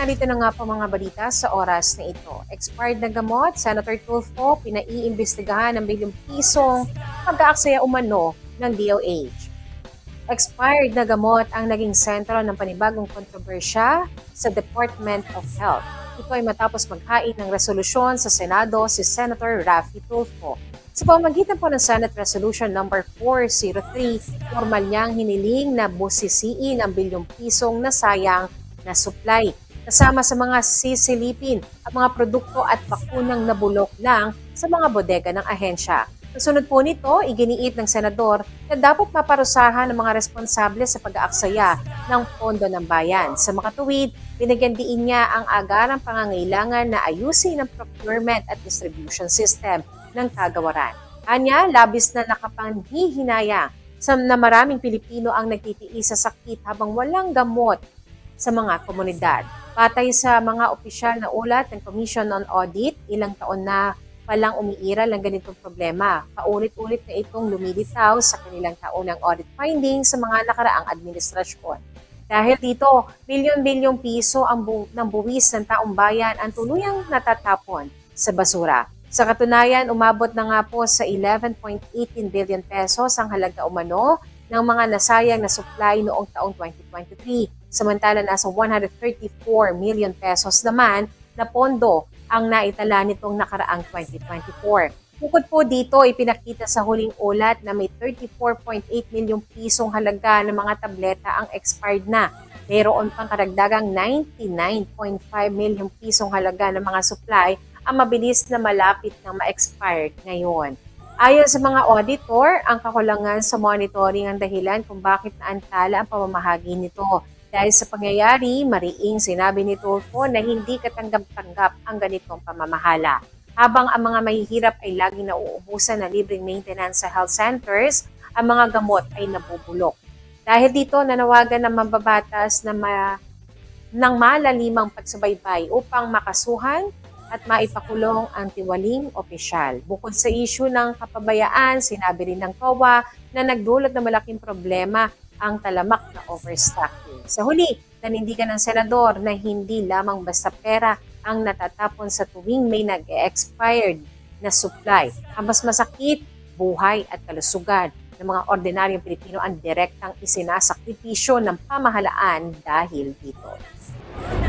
narito na nga po mga balita sa oras na ito. Expired na gamot, Senator Tulfo, pinaiimbestigahan ng bilyong pisong pag-aaksaya umano ng DOH. Expired na gamot ang naging sentro ng panibagong kontrobersya sa Department of Health. Ito ay matapos maghain ng resolusyon sa Senado si Senator Raffy Tulfo. Sa pamamagitan po ng Senate Resolution number 403, formal niyang hiniling na busisiin ang bilyong pisong nasayang na supply. Kasama sa mga sisilipin ang mga produkto at bakunang nabulok lang sa mga bodega ng ahensya. Kasunod po nito, iginiit ng senador na dapat maparusahan ng mga responsable sa pag-aaksaya ng pondo ng bayan. Sa makatuwid, binigyan diin niya ang agarang pangangailangan na ayusin ang procurement at distribution system ng kagawaran. Anya, labis na nakapanghihinayang na maraming Pilipino ang nagtitiis sa sakit habang walang gamot sa mga komunidad. Patay sa mga opisyal na ulat ng Commission on Audit, ilang taon na palang umiiral ang ganitong problema. Paulit-ulit na itong lumilitaw sa kanilang taunang audit findings sa mga nakaraang administrasyon. Dahil dito, bilyon-bilyong piso ng buwis ng taong bayan ang tuluyang natatapon sa basura. Sa katunayan, umabot na nga po sa 11.18 billion pesos ang halaga umano ng mga nasayang na supply noong taong 2023. Samantala nasa 134 million pesos naman na pondo ang naitala nitong nakaraang 2024. Bukod po dito, ipinakita sa huling ulat na may 34.8 milyong pisong halaga ng mga tableta ang expired na. Mayroon pang karagdagang 99.5 milyong pisong halaga ng mga supply ang mabilis na malapit ng ma-expired ngayon. Ayon sa mga auditor, ang kakulangan sa monitoring ang dahilan kung bakit naantala ang pamamahagi nito. Dahil sa pangyayari, mariing sinabi ni Tulfo na hindi katanggap-tanggap ang ganitong pamamahala. Habang ang mga mahihirap ay laging nauubusan ng libreng maintenance sa health centers, ang mga gamot ay nabubulok. Dahil dito, nanawagan ng mambabatas ng malalimang pagsubaybay upang makasuhan at maipakulong ang tiwaling opisyal. Bukod sa isyu ng kapabayaan, sinabi rin ng COA na nagdulot ng malaking problema ang talamak na overstocking. Sa huli, nanindigan ng senador na hindi lamang basta pera ang natatapon sa tuwing may nag-expired na supply. Ang mas masakit, buhay at kalusugan ng mga ordinaryong Pilipino ang direktang isinasakripisyo ng pamahalaan dahil dito.